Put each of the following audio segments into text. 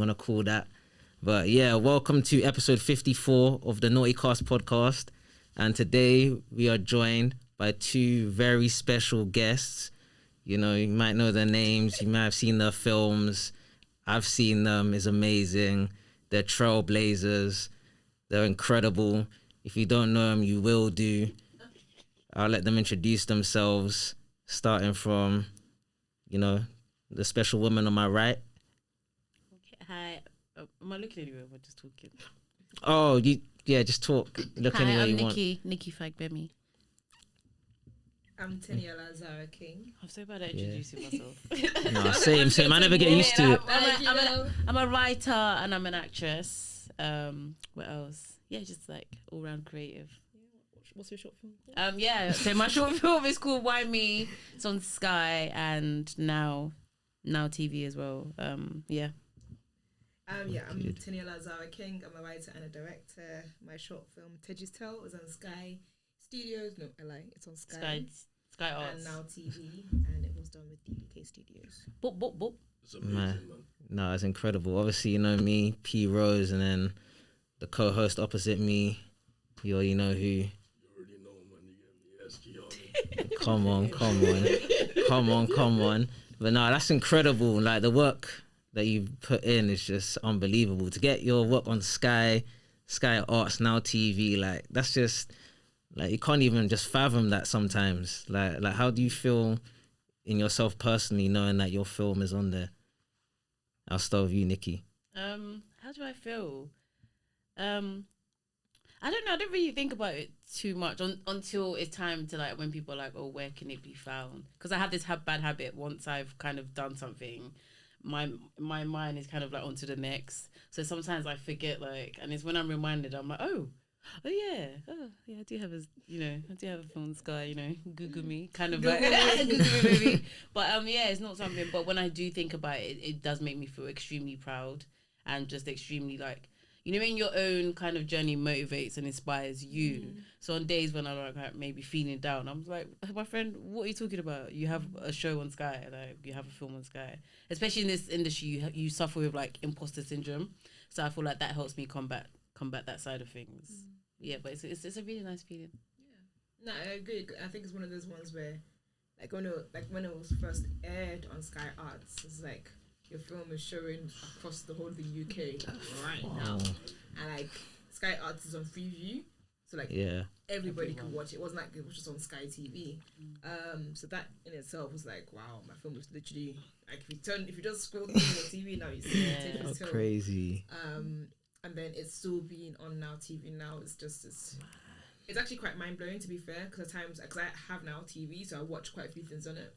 want to call that. But yeah, welcome to episode 54 of the NORT3YCAST Podcast. And today we are joined by two very special guests. You know, you might know their names, you might have seen their films. I've seen them, it's amazing. They're trailblazers, they're incredible. If you don't know them, you will do. I'll let them introduce themselves, starting from, you know, the special woman on my right. Okay, hi. Am I looking anywhere? We're just talking. Oh, just talk. Look Hi, anywhere I'm you Nikki. want. Nikki Fagbemi. I'm Teniola, Zara King. I'm so bad at introducing myself. No, same. I never get used to it. I'm a writer and I'm an actress. What else? Yeah, just like all round creative. What's your short film? Yeah. So my short film is called Why Me. It's on Sky and now TV as well. Yeah. I'm Teniola, Zara King. I'm a writer and a director. My short film Teju's Tale is on Sky Studios. No, I lie. It's on Sky Arts. And now TV, and it was done with the UK studios. Boop. It's amazing, man. No, it's incredible. Obviously, you know me, P Rose, and then the co-host opposite me. You already know who. You already know, man. You get me. Come on. But no, that's incredible. Like, the work that you put in is just unbelievable. To get your work on Sky Arts, now TV, like, that's just, like, you can't even just fathom that sometimes. Like how do you feel in yourself personally knowing that your film is on there? I'll start with you, Nikki. How do I feel? I don't know. I don't really think about it too much until it's time to, like, when people are like, oh, where can it be found? Because I have this bad habit. Once I've kind of done something, my mind is kind of like onto the next. So sometimes I forget, like, and it's when I'm reminded, I'm like, oh yeah, I do have a film Sky, Google me, kind of like Google me maybe. But yeah, it's not something. But when I do think about it, it does make me feel extremely proud and just extremely, like, when your own kind of journey motivates and inspires you. So on days when I'm like maybe feeling down, I'm like, my friend, what are you talking about? You have a show on Sky, like you have a film on Sky. Especially in this industry, you suffer with like imposter syndrome. So I feel like that helps me combat that side of things. Yeah, but it's a really nice feeling. Yeah, no, I agree. I think it's one of those ones where, like, when it was first aired on Sky Arts, it's like your film is showing across the whole of the UK right now, and like Sky Arts is on Freeview, so like everybody could watch it. It wasn't like it was just on Sky TV. So that in itself was like, wow, my film was literally like, if you just scroll through your TV now, you see it. How crazy. And then it's still being on Now TV now. It's actually quite mind blowing, to be fair, because I have Now TV, so I watch quite a few things on it,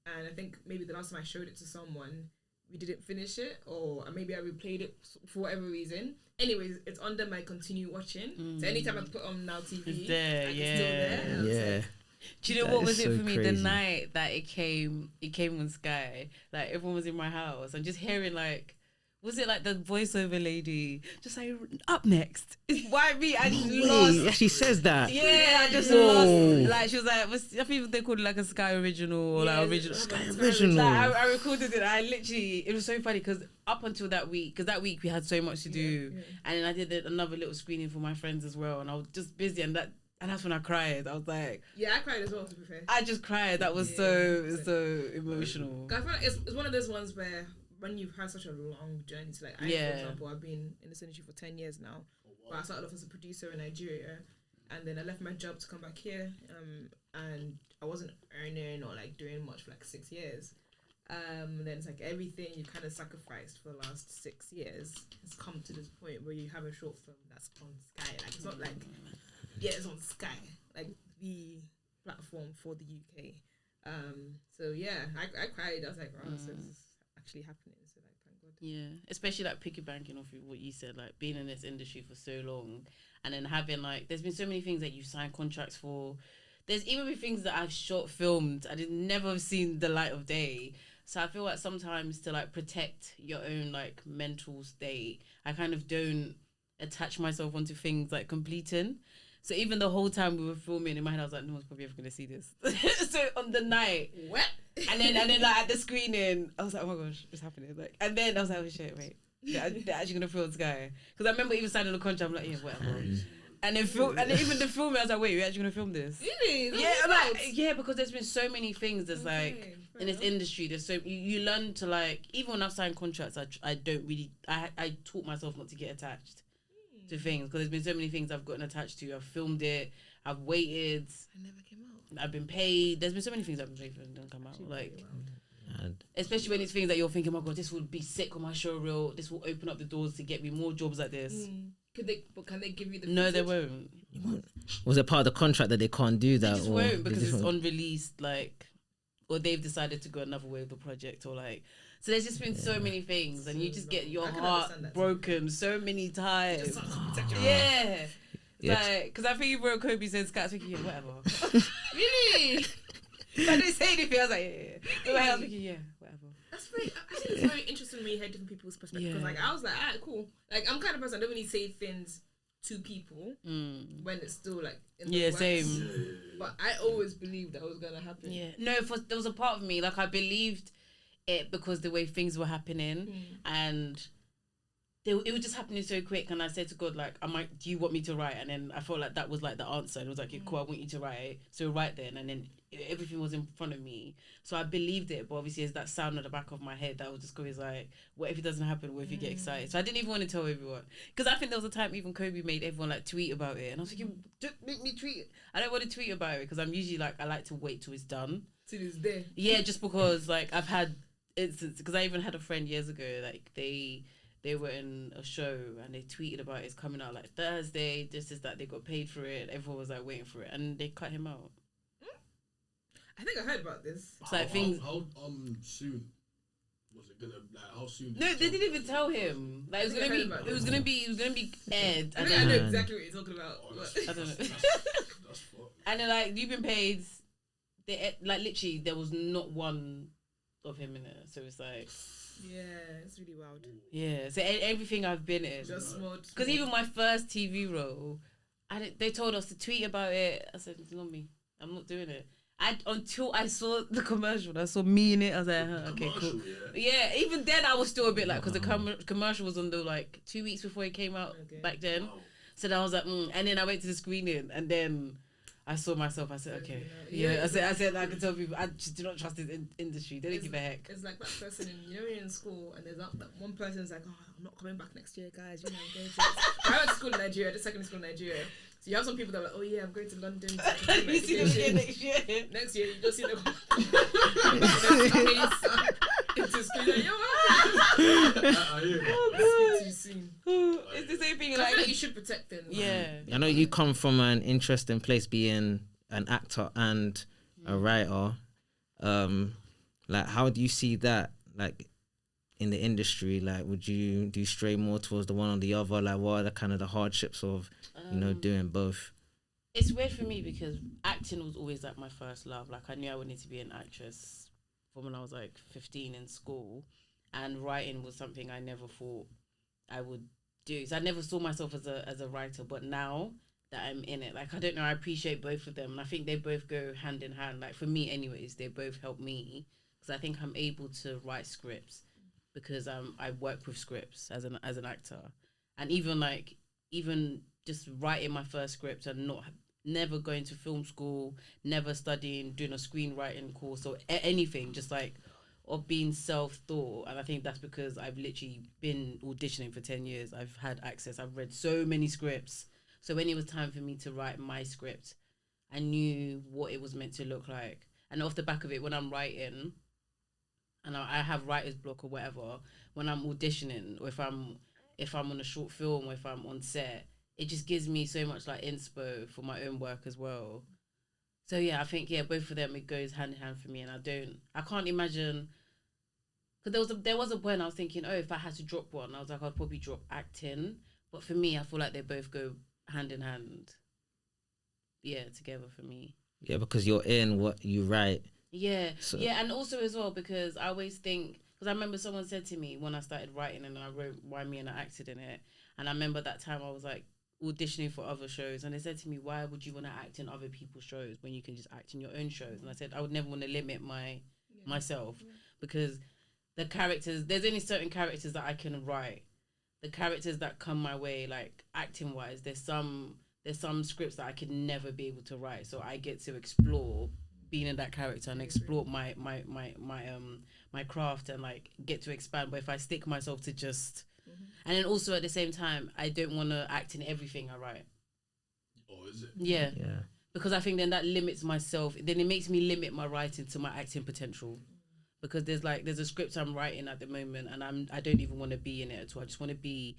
and I think maybe the last time I showed it to someone, we didn't finish it, or maybe I replayed it for whatever reason. Anyways, it's under my continue watching. So anytime I put on Now TV, it's there, it's still there. Yeah. Do you know what was it for me? The night that it came on Sky, like everyone was in my house and just hearing, like, was it like the voiceover lady just like, up next? It's Why Me? I just lost. She says that. Yeah, I just lost. Like, she was like, I think they called it like a Sky original or like original. Sky original. Like, I recorded it. It was so funny because up until that week we had so much to do, and then I did another little screening for my friends as well, and I was just busy, and that's when I cried. I was like, yeah, I cried as well, to be fair. I just cried. That was so emotional. I feel like it's one of those ones where, when you've had such a long journey to, like, for example, I've been in this industry for 10 years now. But I started off as a producer in Nigeria, and then I left my job to come back here, and I wasn't earning or like doing much for like 6 years. And then it's like everything you kind of sacrificed for the last 6 years has come to this point where you have a short film that's on Sky. Like, it's not like, it's on Sky, like the platform for the UK. So yeah, I cried. I was like, wow, so this is actually happening. So like, thank God. Yeah, especially like piggybacking off of what you said, like being in this industry for so long, and then having, like, there's been so many things that you sign contracts for. There's even been things that I've short filmed I did never have seen the light of day. So I feel like sometimes to like protect your own like mental state, I kind of don't attach myself onto things like completing. So even the whole time we were filming, in my head I was like, no one's probably ever gonna see this. So on the night, what? And then like at the screening, I was like, oh my gosh, it's happening. Like, and then I was like, oh shit, wait, they're actually gonna film this guy. Because I remember even signing the contract. I'm like, yeah, whatever. And then even the film, I was like, wait, we're actually gonna film this? Really? Yeah, because there's been so many things. There's like in this industry, there's so you learn to like. Even when I've signed contracts, I don't really. I taught myself not to get attached to things because there's been so many things I've gotten attached to. I've filmed it. I've waited. I never came out. I've been paid. There's been so many things I've been paid for and don't come out. Like, especially when it's things that you're thinking, oh my god, this would be sick on my show reel. This will open up the doors to get me more jobs like this. Can they give you the? No, they won't. Was it part of the contract that they can't do that? They just won't because it's unreleased, like, or they've decided to go another way with the project, or like. So there's just been so many things, and you just get your heart broken so many times. Yeah. Like, because I think you wrote Kobe said Scott's thinking, yeah, whatever. Really? Like, they say anything, I was like, yeah. I was thinking, yeah, whatever. That's very. I think it's very interesting when you hear different people's perspectives. Because like I was like, alright, cool. Like I'm kind of person I don't really say things to people when it's still like in the works. Same. But I always believed that was gonna happen. Yeah. No, there was a part of me like I believed it because the way things were happening and. It was just happening so quick, and I said to God, like, do you want me to write? And then I felt like that was like the answer. And it was like, cool, I want you to write. So write then, and then everything was in front of me. So I believed it, but obviously there's that sound at the back of my head that was just always like, what if it doesn't happen? What if you get excited? So I didn't even want to tell everyone, because I think there was a time even Kobe made everyone like tweet about it, and I was thinking, don't make me tweet. I don't want to tweet about it because I'm usually like I like to wait till it's done. Till it's there. Yeah, just because like I've had instances, because I even had a friend years ago, like they were in a show and they tweeted about it's coming out like Thursday, this is that, they got paid for it, everyone was like waiting for it, and they cut him out. I think I heard about this. It's like how soon was it gonna, like, how soon? No, they didn't even tell him. Like it was gonna be aired. I know exactly what you're talking about. I don't know. That's fucked. And then like you've been paid. They like literally there was not one of him in it, so it's like. Yeah, it's really wild. Yeah, so everything I've been in. Just smart. Because even my first TV role, they told us to tweet about it. I said, it's not me. I'm not doing it. Until I saw the commercial, I saw me in it. I was like, okay, cool. Yeah, even then I was still a bit like, because the commercial was on the like 2 weeks before it came out back then. Wow. So then I was like, and then I went to the screening, and then I saw myself. I said, okay, yeah. I said, I can tell people, I just do not trust this industry. They don't give a heck. It's like that person you're in school, and there's that one person's like, oh, I'm not coming back next year, guys. You know, I'm going to. I went to school in Nigeria, the secondary school in Nigeria. So you have some people that are like, oh yeah, I'm going to London. You see them again next year. Next year, you just see them. Into school, like, yo, it's the same thing. I feel like you should protect them. Yeah. I know you come from an interesting place, being an actor and a writer. Like, how do you see that, like, in the industry? Like, would you stray more towards the one or the other? Like, what are the kind of the hardships of, doing both? It's weird for me because acting was always like my first love. Like, I knew I wanted to be an actress from when I was like 15 in school, and writing was something I never thought I would do. So I never saw myself as a writer, but now that I'm in it, like, I don't know, I appreciate both of them, and I think they both go hand in hand. Like, for me anyways, they both help me because I think I'm able to write scripts because I work with scripts as an actor, and even just writing my first script and never going to film school, never studying, doing a screenwriting course or anything, just like, or being self-taught. And I think that's because I've literally been auditioning for 10 years. I've had access. I've read so many scripts. So when it was time for me to write my script, I knew what it was meant to look like. And off the back of it, when I'm writing, and I have writer's block or whatever, when I'm auditioning, or if I'm on a short film, or if I'm on set, it just gives me so much like inspo for my own work as well. So yeah, I think both of them, it goes hand in hand for me, and I can't imagine, because there was a point I was thinking, oh, if I had to drop one, I was like, I'd probably drop acting. But for me, I feel like they both go hand in hand. Yeah, together for me. Yeah, because you're in what you write. Yeah, yeah, and also as well because I always think, because I remember someone said to me when I started writing and I wrote Why Me and I acted in it, and I remember that time I was like auditioning for other shows, and they said to me, why would you want to act in other people's shows when you can just act in your own shows? And I said I would never want to limit myself because the characters, there's only certain characters that I can write, the characters that come my way, like acting wise, there's some scripts that I could never be able to write, so I get to explore being in that character and explore my craft and like get to expand. But if I stick myself to just and then also at the same time, I don't want to act in everything I write. Oh, is it? Yeah. Because I think then that limits myself. Then it makes me limit my writing to my acting potential. Because there's a script I'm writing at the moment, and I don't even want to be in it at all. I just want to be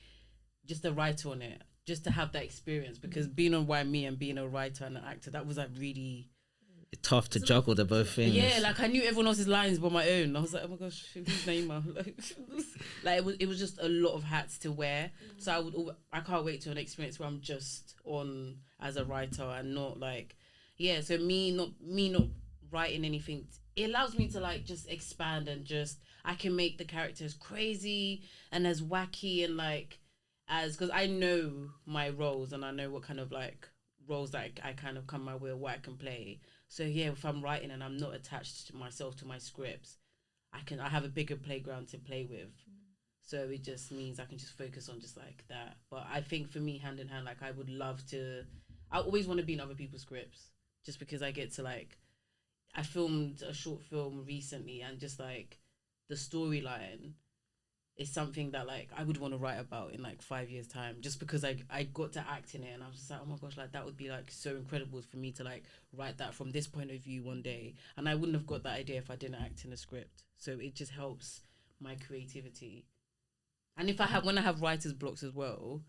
just a writer on it, just to have that experience. Because being on Why Me and being a writer and an actor, that was like really tough to juggle the both things. Yeah, like I knew everyone else's lines but my own. I was like, oh my gosh, who's Naima? Like it was just a lot of hats to wear. So I can't wait to an experience where I'm just on as a writer and not like, so me not writing anything. It allows me to like just expand and just I can make the characters crazy and as wacky and like because I know my roles and I know what kind of like roles that I kind of come my way, what I can play. So if I'm writing and I'm not attached to myself to my scripts, I have a bigger playground to play with. So it just means I can just focus on just like that. But I think for me, hand in hand, like I always want to be in other people's scripts just because I get to like, I filmed a short film recently and just like the storyline is something that like I would want to write about in like 5 years time just because I got to act in it and I was just like, oh my gosh, like that would be like so incredible for me to like write that from this point of view one day. And I wouldn't have got that idea if I didn't act in a script. So it just helps my creativity. And when I have writer's blocks as well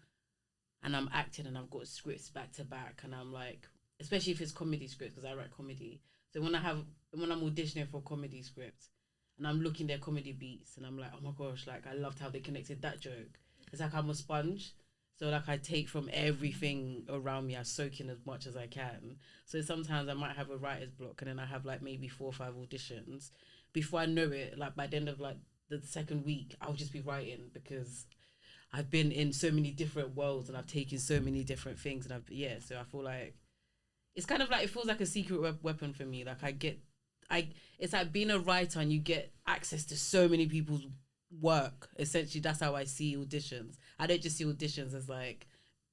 and I'm acting and I've got scripts back to back and I'm like, especially if it's comedy scripts because I write comedy. So when I'm auditioning for a comedy script and I'm looking their comedy beats and I'm like, oh my gosh, like I loved how they connected that joke. It's like I'm a sponge. So like I take from everything around me, I soak in as much as I can. So sometimes I might have a writer's block and then I have like maybe 4 or 5 auditions. Before I know it, like by the end of like the second week, I'll just be writing because I've been in so many different worlds and I've taken so many different things and so I feel like it's kind of like, it feels like a secret weapon for me. Like it's like being a writer and you get access to so many people's work. Essentially, that's how I see auditions. I don't just see auditions as like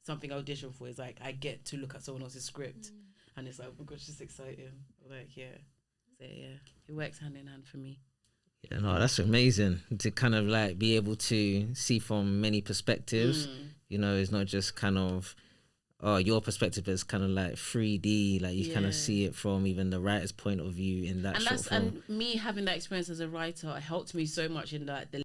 something I audition for. It's like I get to look at someone else's script and it's like, oh my gosh, it's exciting. Like, so it works hand in hand for me. Yeah, no, that's amazing to kind of like be able to see from many perspectives. You know, it's not just kind of your perspective is kind of like 3D, like you kind of see it from even the writer's point of view in that short film. And me having that experience as a writer helped me so much in that the